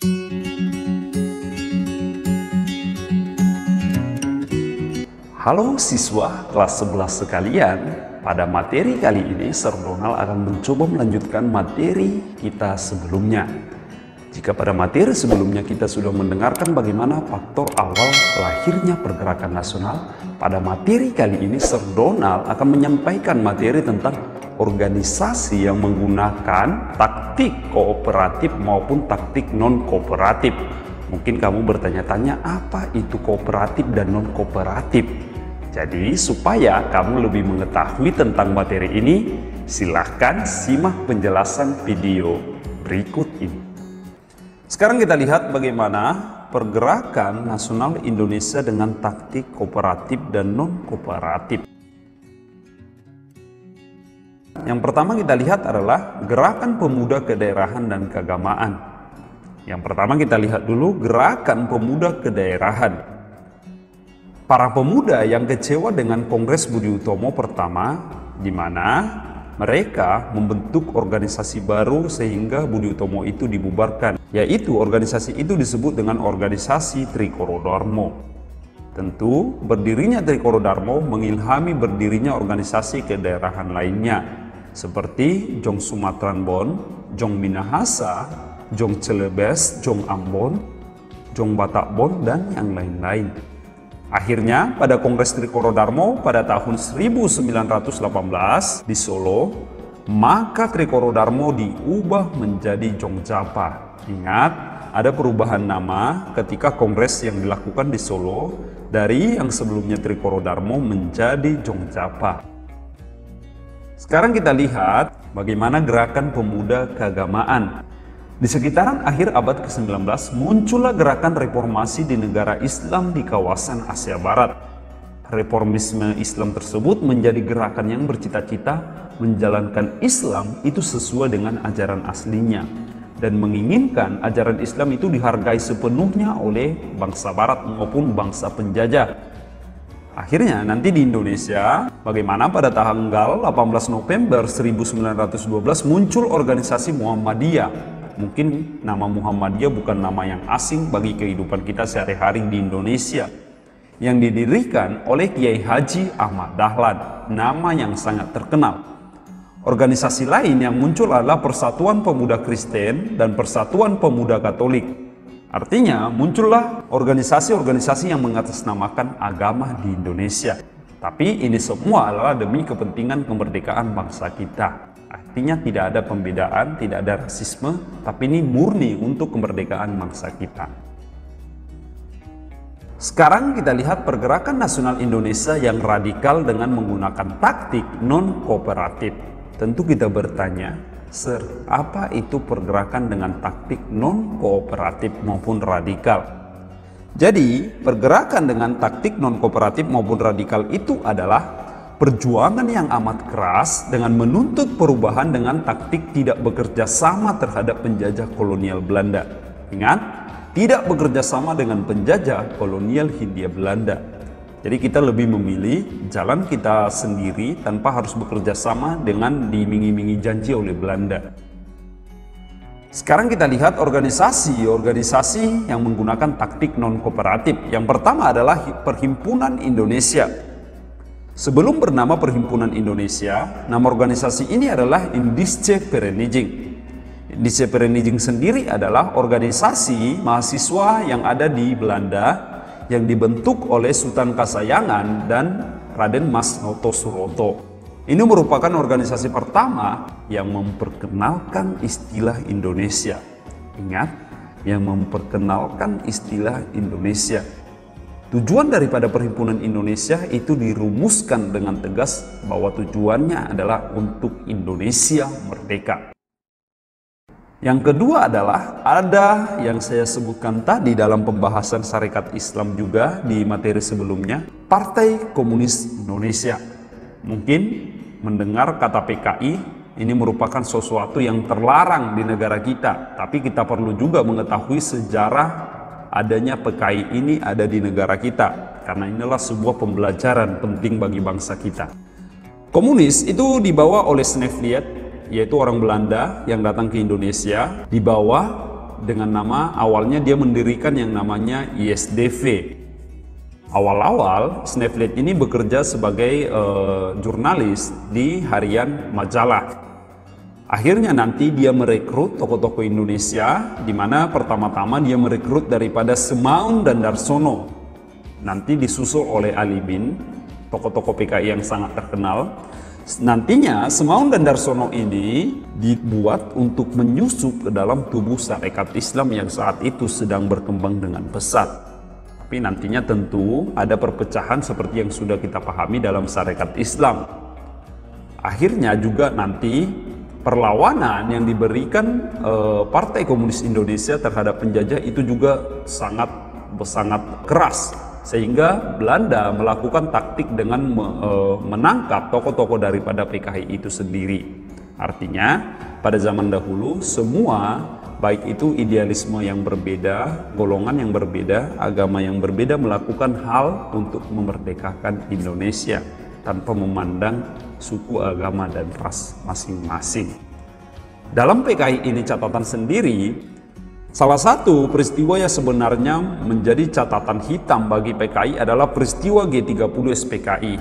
Halo siswa kelas 11 sekalian, pada materi kali ini Sir Donald akan mencoba melanjutkan materi kita sebelumnya. Jika pada materi sebelumnya kita sudah mendengarkan bagaimana faktor awal lahirnya pergerakan nasional, pada materi kali ini Sir Donald akan menyampaikan materi tentang organisasi yang menggunakan taktik kooperatif maupun taktik non-kooperatif. Mungkin kamu bertanya-tanya apa itu kooperatif dan non-kooperatif. Jadi supaya kamu lebih mengetahui tentang materi ini, silahkan simak penjelasan video berikut ini. Sekarang kita lihat bagaimana pergerakan nasional Indonesia dengan taktik kooperatif dan non-kooperatif. Yang pertama kita lihat adalah gerakan pemuda kedaerahan dan keagamaan. Yang pertama kita lihat dulu gerakan pemuda kedaerahan. Para pemuda yang kecewa dengan Kongres Budi Utomo pertama, di mana mereka membentuk organisasi baru sehingga Budi Utomo itu dibubarkan, yaitu organisasi itu disebut dengan organisasi Trikoro Darmo. Tentu berdirinya Trikoro Darmo mengilhami berdirinya organisasi kedaerahan lainnya seperti Jong Sumatran Bon, Jong Minahasa, Jong Celebes, Jong Ambon, Jong Batak Bon, dan yang lain-lain. Akhirnya pada Kongres Trikoro Darmo pada tahun 1918 di Solo, maka Trikoro Darmo diubah menjadi Jongjapa. Ingat, ada perubahan nama ketika kongres yang dilakukan di Solo dari yang sebelumnya Trikoro Darmo menjadi Jongjapa. Sekarang kita lihat bagaimana gerakan pemuda keagamaan. Di sekitaran akhir abad ke-19 muncullah gerakan reformasi di negara Islam di kawasan Asia Barat. Reformisme Islam tersebut menjadi gerakan yang bercita-cita menjalankan Islam itu sesuai dengan ajaran aslinya dan menginginkan ajaran Islam itu dihargai sepenuhnya oleh bangsa Barat maupun bangsa penjajah. Akhirnya nanti di Indonesia, bagaimana pada tanggal 18 November 1912 muncul organisasi Muhammadiyah. Mungkin nama Muhammadiyah bukan nama yang asing bagi kehidupan kita sehari-hari di Indonesia, yang didirikan oleh Kiai Haji Ahmad Dahlan, nama yang sangat terkenal. Organisasi lain yang muncul adalah Persatuan Pemuda Kristen dan Persatuan Pemuda Katolik. Artinya muncullah organisasi-organisasi yang mengatasnamakan agama di Indonesia. Tapi ini semua adalah demi kepentingan kemerdekaan bangsa kita. Artinya tidak ada pembedaan, tidak ada rasisme, tapi ini murni untuk kemerdekaan bangsa kita. Sekarang kita lihat pergerakan nasional Indonesia yang radikal dengan menggunakan taktik non-kooperatif. Tentu kita bertanya, Sir, apa itu pergerakan dengan taktik non-kooperatif maupun radikal? Jadi, pergerakan dengan taktik non-kooperatif maupun radikal itu adalah perjuangan yang amat keras dengan menuntut perubahan dengan taktik tidak bekerja sama terhadap penjajah kolonial Belanda. Ingat, tidak bekerja sama dengan penjajah kolonial Hindia Belanda. Jadi kita lebih memilih jalan kita sendiri tanpa harus bekerja sama dengan diiming-imingi janji oleh Belanda. Sekarang kita lihat organisasi yang menggunakan taktik non-kooperatif. Yang pertama adalah Perhimpunan Indonesia. Sebelum bernama Perhimpunan Indonesia, nama organisasi ini adalah Indische Vereniging. Indische Vereniging sendiri adalah organisasi mahasiswa yang ada di Belanda yang dibentuk oleh Sultan Kasayangan dan Raden Mas Noto Suroto. Ini merupakan organisasi pertama yang memperkenalkan istilah Indonesia. Ingat, yang memperkenalkan istilah Indonesia. Tujuan daripada Perhimpunan Indonesia itu dirumuskan dengan tegas bahwa tujuannya adalah untuk Indonesia merdeka. Yang kedua adalah ada yang saya sebutkan tadi dalam pembahasan Syarikat Islam juga di materi sebelumnya, Partai Komunis Indonesia. Mungkin mendengar kata PKI ini merupakan sesuatu yang terlarang di negara kita, tapi kita perlu juga mengetahui sejarah adanya PKI ini ada di negara kita, karena inilah sebuah pembelajaran penting bagi bangsa kita. Komunis itu dibawa oleh Sneevliet, yaitu orang Belanda yang datang ke Indonesia, dibawa dengan nama awalnya dia mendirikan yang namanya ISDV. Awal-awal Sneflit ini bekerja sebagai jurnalis di harian majalah. Akhirnya nanti dia merekrut tokoh-tokoh Indonesia, di mana pertama-tama dia merekrut daripada Semaun dan Darsono. Nanti disusul oleh Ali Bin, tokoh-tokoh PKI yang sangat terkenal. Nantinya Semaun dan Darsono ini dibuat untuk menyusup ke dalam tubuh Sarekat Islam yang saat itu sedang berkembang dengan pesat. Tapi nantinya tentu ada perpecahan seperti yang sudah kita pahami dalam Sarekat Islam. Akhirnya juga nanti perlawanan yang diberikan Partai Komunis Indonesia terhadap penjajah itu juga sangat keras. Sehingga Belanda melakukan taktik dengan menangkap tokoh-tokoh daripada PKI itu sendiri. Artinya pada zaman dahulu semua, baik itu idealisme yang berbeda, golongan yang berbeda, agama yang berbeda melakukan hal untuk memerdekakan Indonesia tanpa memandang suku, agama, dan ras masing-masing. Dalam PKI ini catatan sendiri, salah satu peristiwa yang sebenarnya menjadi catatan hitam bagi PKI adalah peristiwa G30 SPKI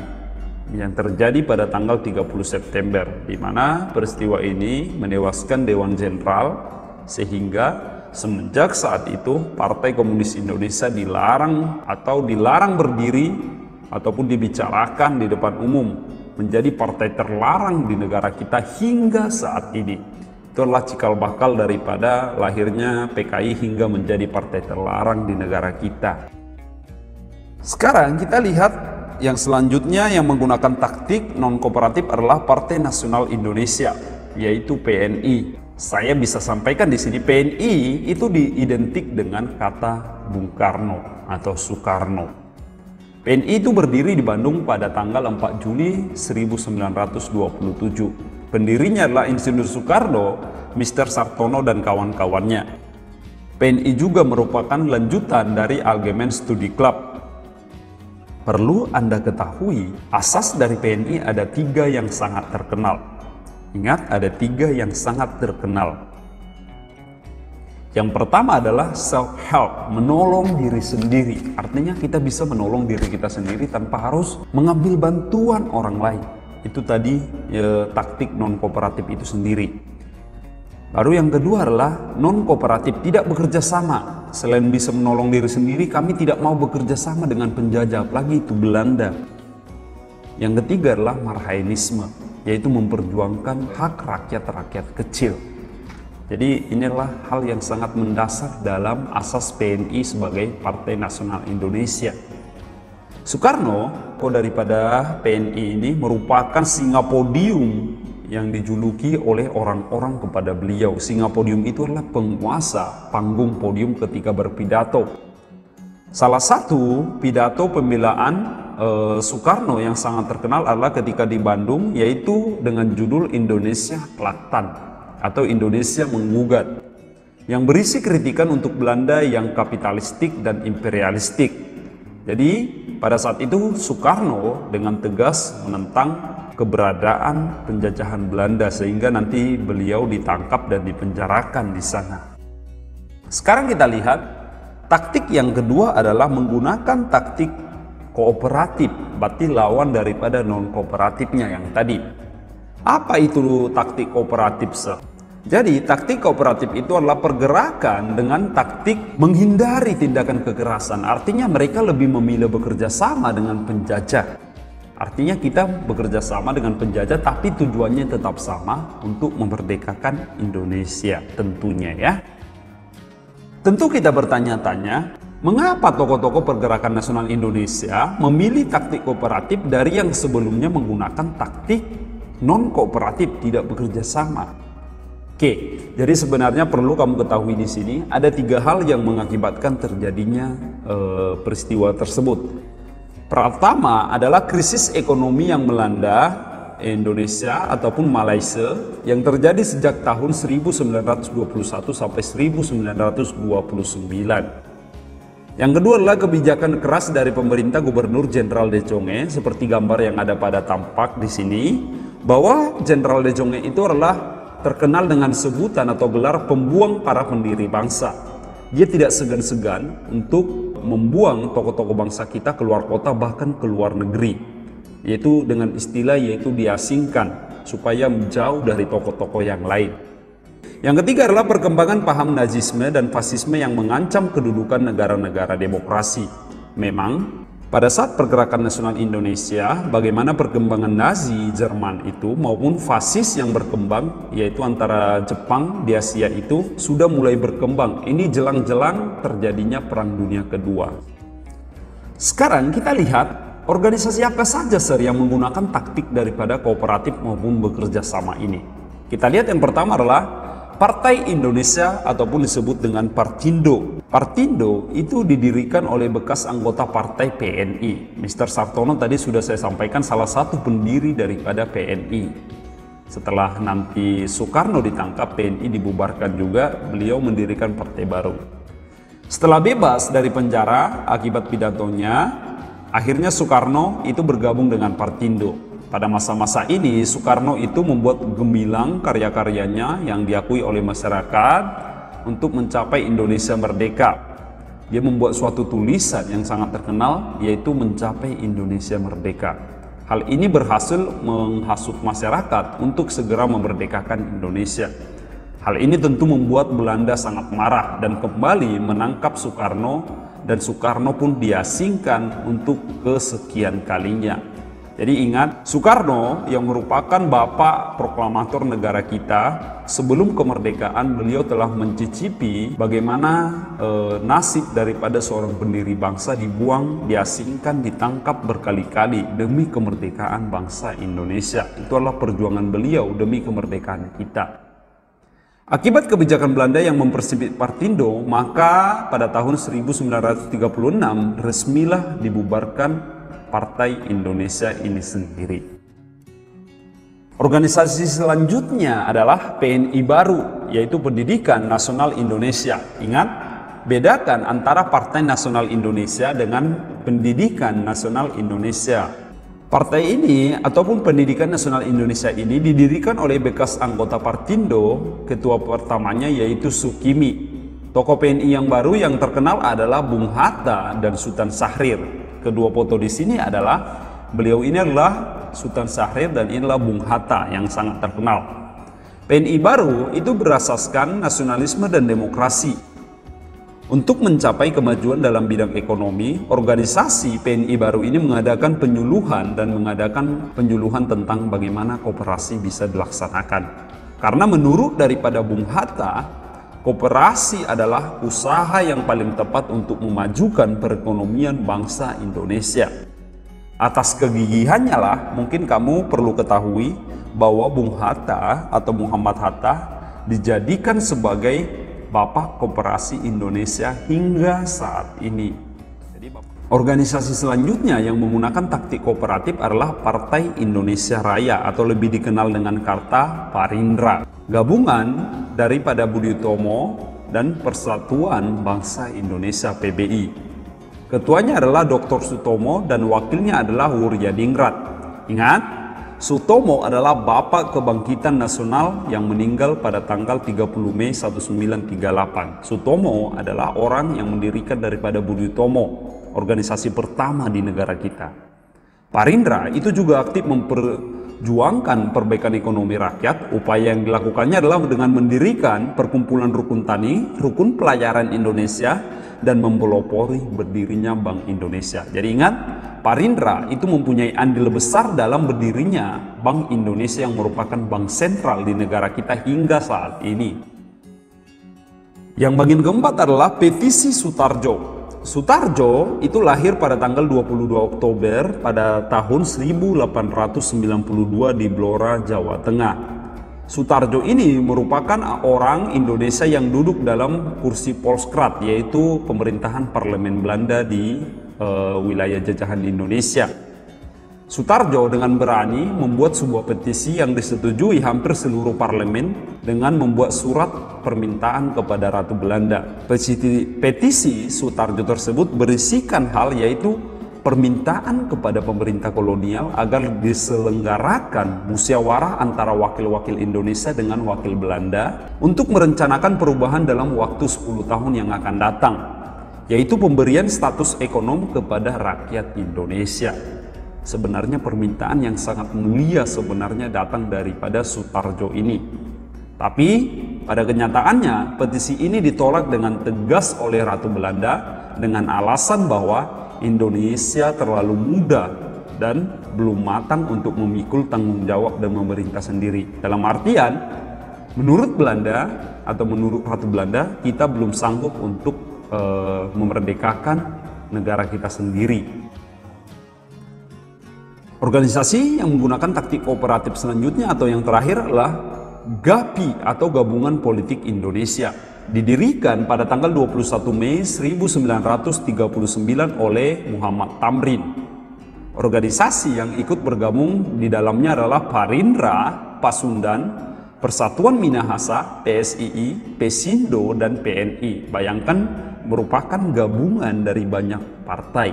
yang terjadi pada tanggal 30 September, di mana peristiwa ini menewaskan Dewan Jenderal, sehingga semenjak saat itu Partai Komunis Indonesia dilarang berdiri ataupun dibicarakan di depan umum, menjadi partai terlarang di negara kita hingga saat ini. Itu adalah cikal bakal daripada lahirnya PKI hingga menjadi partai terlarang di negara kita. Sekarang kita lihat yang selanjutnya yang menggunakan taktik non-kooperatif adalah Partai Nasional Indonesia, yaitu PNI. Saya bisa sampaikan di sini PNI itu diidentik dengan kata Bung Karno atau Soekarno. PNI itu berdiri di Bandung pada tanggal 4 Juli 1927. Pendirinya adalah Insinyur Soekarno, Mr. Sartono dan kawan-kawannya. PNI juga merupakan lanjutan dari Algemeen Studi Club. Perlu Anda ketahui, asas dari PNI ada 3 yang sangat terkenal. Ingat, ada 3 yang sangat terkenal. Yang pertama adalah self-help, menolong diri sendiri. Artinya kita bisa menolong diri kita sendiri tanpa harus mengambil bantuan orang lain. Itu tadi taktik non-kooperatif itu sendiri. Baru yang kedua adalah non-kooperatif, tidak bekerja sama. Selain bisa menolong diri sendiri, kami tidak mau bekerja sama dengan penjajah, apalagi itu Belanda. Yang ketiga adalah marhainisme, yaitu memperjuangkan hak rakyat-rakyat kecil. Jadi inilah hal yang sangat mendasar dalam asas PNI sebagai Partai Nasional Indonesia. Soekarno daripada PNI ini merupakan singa podium yang dijuluki oleh orang-orang kepada beliau. Singa podium itu adalah penguasa panggung podium ketika berpidato. Salah satu pidato pembelaan Soekarno yang sangat terkenal adalah ketika di Bandung, yaitu dengan judul Indonesia Kelaktan atau Indonesia Menggugat, yang berisi kritikan untuk Belanda yang kapitalistik dan imperialistik. Jadi pada saat itu Soekarno dengan tegas menentang keberadaan penjajahan Belanda, sehingga nanti beliau ditangkap dan dipenjarakan di sana. Sekarang kita lihat taktik yang kedua adalah menggunakan taktik kooperatif, berarti lawan daripada non-kooperatifnya yang tadi. Apa itu taktik kooperatif? Jadi taktik kooperatif itu adalah pergerakan dengan taktik menghindari tindakan kekerasan. Artinya mereka lebih memilih bekerja sama dengan penjajah. Artinya kita bekerja sama dengan penjajah, tapi tujuannya tetap sama, untuk memerdekakan Indonesia tentunya ya. Tentu kita bertanya-tanya, mengapa tokoh-tokoh Pergerakan Nasional Indonesia memilih taktik kooperatif dari yang sebelumnya menggunakan taktik non-kooperatif, tidak bekerja sama? Oke, jadi sebenarnya perlu kamu ketahui di sini ada 3 hal yang mengakibatkan terjadinya peristiwa tersebut. Pertama adalah krisis ekonomi yang melanda Indonesia ataupun Malaysia yang terjadi sejak tahun 1921 sampai 1929. Yang kedua adalah kebijakan keras dari pemerintah Gubernur Jenderal De Jonge, seperti gambar yang ada pada tampak di sini, bahwa Jenderal De Jonge itu adalah terkenal dengan sebutan atau gelar pembuang para pendiri bangsa. Dia tidak segan-segan untuk membuang tokoh-tokoh bangsa kita keluar kota, bahkan ke luar negeri, yaitu dengan istilah diasingkan supaya menjauh dari tokoh-tokoh yang lain. Yang ketiga adalah perkembangan paham Nazisme dan fasisme yang mengancam kedudukan negara-negara demokrasi. Memang pada saat pergerakan nasional Indonesia, bagaimana perkembangan Nazi Jerman itu maupun fasis yang berkembang, yaitu antara Jepang di Asia itu sudah mulai berkembang. Ini jelang-jelang terjadinya Perang Dunia Kedua. Sekarang kita lihat organisasi apa saja yang menggunakan taktik daripada kooperatif maupun bekerja sama ini. Kita lihat yang pertama adalah Partai Indonesia ataupun disebut dengan Partindo. Partindo itu didirikan oleh bekas anggota partai PNI. Mr. Sartono tadi sudah saya sampaikan salah satu pendiri daripada PNI. Setelah nanti Soekarno ditangkap, PNI dibubarkan juga, beliau mendirikan partai baru. Setelah bebas dari penjara akibat pidatonya, akhirnya Soekarno itu bergabung dengan Partindo. Pada masa-masa ini, Soekarno itu membuat gemilang karya-karyanya yang diakui oleh masyarakat untuk mencapai Indonesia merdeka. Dia membuat suatu tulisan yang sangat terkenal, yaitu mencapai Indonesia merdeka. Hal ini berhasil menghasut masyarakat untuk segera memerdekakan Indonesia. Hal ini tentu membuat Belanda sangat marah dan kembali menangkap Soekarno, dan Soekarno pun diasingkan untuk kesekian kalinya. Jadi ingat, Soekarno yang merupakan bapak proklamator negara kita, sebelum kemerdekaan beliau telah mencicipi bagaimana nasib daripada seorang pendiri bangsa dibuang, diasingkan, ditangkap berkali-kali demi kemerdekaan bangsa Indonesia. Itu adalah perjuangan beliau demi kemerdekaan kita. Akibat kebijakan Belanda yang mempersempit Partindo, maka pada tahun 1936 resmilah dibubarkan Partai Indonesia ini sendiri. Organisasi selanjutnya adalah PNI baru, yaitu Pendidikan Nasional Indonesia. Ingat, bedakan antara Partai Nasional Indonesia dengan Pendidikan Nasional Indonesia. Partai ini ataupun Pendidikan Nasional Indonesia ini didirikan oleh bekas anggota Partindo. Ketua pertamanya yaitu Sukimi. Tokoh PNI yang baru yang terkenal adalah Bung Hatta dan Sultan Syahrir. Kedua foto di sini adalah beliau ini adalah Sultan Syahrir dan inilah Bung Hatta yang sangat terkenal. PNI baru itu berasaskan nasionalisme dan demokrasi. Untuk mencapai kemajuan dalam bidang ekonomi, organisasi PNI baru ini mengadakan penyuluhan tentang bagaimana koperasi bisa dilaksanakan. Karena menurut daripada Bung Hatta, koperasi adalah usaha yang paling tepat untuk memajukan perekonomian bangsa Indonesia. Atas kegigihannya lah, mungkin kamu perlu ketahui bahwa Bung Hatta atau Muhammad Hatta dijadikan sebagai bapak koperasi Indonesia hingga saat ini. Organisasi selanjutnya yang menggunakan taktik kooperatif adalah Partai Indonesia Raya atau lebih dikenal dengan kata Parindra. Gabungan daripada Budi Utomo dan Persatuan Bangsa Indonesia PBI. Ketuanya adalah Dr. Sutomo dan wakilnya adalah Wuryadiningrat. Ingat, Sutomo adalah Bapak Kebangkitan Nasional yang meninggal pada tanggal 30 Mei 1938. Sutomo adalah orang yang mendirikan daripada Budi Utomo, organisasi pertama di negara kita. Parindra itu juga aktif memperjuangkan perbaikan ekonomi rakyat. Upaya yang dilakukannya adalah dengan mendirikan perkumpulan rukun tani, rukun pelayaran Indonesia, dan mempelopori berdirinya Bank Indonesia. Jadi ingat, Parindra itu mempunyai andil besar dalam berdirinya Bank Indonesia yang merupakan bank sentral di negara kita hingga saat ini. Yang bagian keempat adalah Petisi Sutarjo. Sutarjo itu lahir pada tanggal 22 Oktober pada tahun 1892 di Blora, Jawa Tengah. Sutarjo ini merupakan orang Indonesia yang duduk dalam kursi Polskrat, yaitu pemerintahan parlemen Belanda di wilayah jajahan Indonesia. Sutarjo dengan berani membuat sebuah petisi yang disetujui hampir seluruh parlemen dengan membuat surat permintaan kepada Ratu Belanda. Petisi Sutarjo tersebut berisikan hal yaitu permintaan kepada pemerintah kolonial agar diselenggarakan musyawarah antara wakil-wakil Indonesia dengan wakil Belanda untuk merencanakan perubahan dalam waktu 10 tahun yang akan datang, yaitu pemberian status ekonom kepada rakyat Indonesia. Sebenarnya permintaan yang sangat mulia sebenarnya datang daripada Sutarjo ini. Tapi pada kenyataannya petisi ini ditolak dengan tegas oleh Ratu Belanda dengan alasan bahwa Indonesia terlalu muda dan belum matang untuk memikul tanggung jawab dan memerintah sendiri. Dalam artian, menurut Belanda atau menurut Ratu Belanda, kita belum sanggup untuk memerdekakan negara kita sendiri. Organisasi yang menggunakan taktik kooperatif selanjutnya atau yang terakhir adalah GAPI atau Gabungan Politik Indonesia. Didirikan pada tanggal 21 Mei 1939 oleh Muhammad Tamrin. Organisasi yang ikut bergabung di dalamnya adalah Parindra, Pasundan, Persatuan Minahasa, PSII, Pesindo, dan PNI. Bayangkan merupakan gabungan dari banyak partai.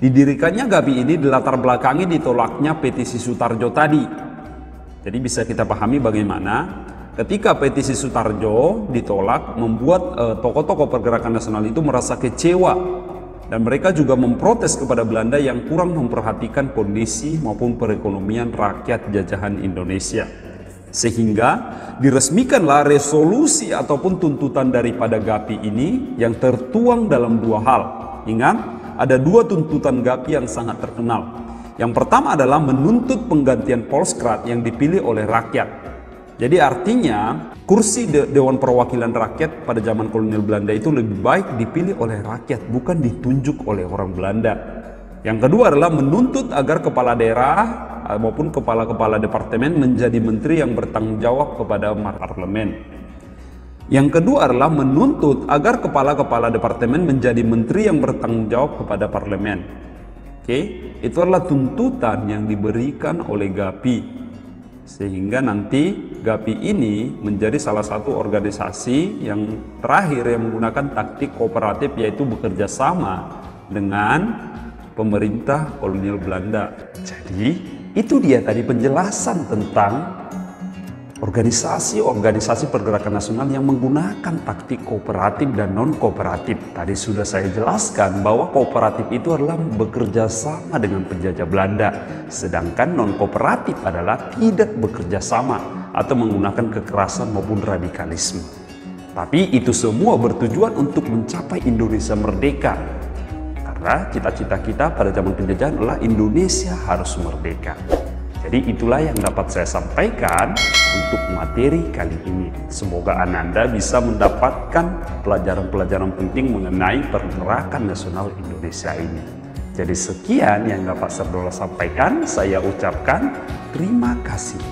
Didirikannya GAPI ini dilatar belakangi ditolaknya petisi Sutarjo tadi. Jadi bisa kita pahami bagaimana ketika petisi Sutarjo ditolak membuat tokoh-tokoh pergerakan nasional itu merasa kecewa dan mereka juga memprotes kepada Belanda yang kurang memperhatikan kondisi maupun perekonomian rakyat jajahan Indonesia. Sehingga diresmikanlah resolusi ataupun tuntutan daripada GAPI ini yang tertuang dalam dua hal. Ingat, ada dua tuntutan GAPI yang sangat terkenal. Yang pertama adalah menuntut penggantian Polskrat yang dipilih oleh rakyat. Jadi artinya kursi Dewan Perwakilan Rakyat pada zaman kolonial Belanda itu lebih baik dipilih oleh rakyat, bukan ditunjuk oleh orang Belanda. Yang kedua adalah menuntut agar kepala daerah maupun kepala-kepala departemen menjadi menteri yang bertanggung jawab kepada parlemen. Yang kedua adalah menuntut agar kepala-kepala departemen menjadi menteri yang bertanggung jawab kepada parlemen. Oke, itu adalah tuntutan yang diberikan oleh GAPI. Sehingga nanti GAPI ini menjadi salah satu organisasi yang terakhir yang menggunakan taktik kooperatif, yaitu bekerja sama dengan pemerintah kolonial Belanda. Jadi itu dia tadi penjelasan tentang organisasi pergerakan nasional yang menggunakan taktik kooperatif dan non-kooperatif. Tadi sudah saya jelaskan bahwa kooperatif itu adalah bekerja sama dengan penjajah Belanda, sedangkan non-kooperatif adalah tidak bekerja sama atau menggunakan kekerasan maupun radikalisme. Tapi itu semua bertujuan untuk mencapai Indonesia merdeka. Karena cita-cita kita pada zaman penjajahan adalah Indonesia harus merdeka. Jadi itulah yang dapat saya sampaikan untuk materi kali ini. Semoga Ananda bisa mendapatkan pelajaran-pelajaran penting mengenai pergerakan nasional Indonesia ini. Jadi sekian yang dapat saya sampaikan. Saya ucapkan terima kasih.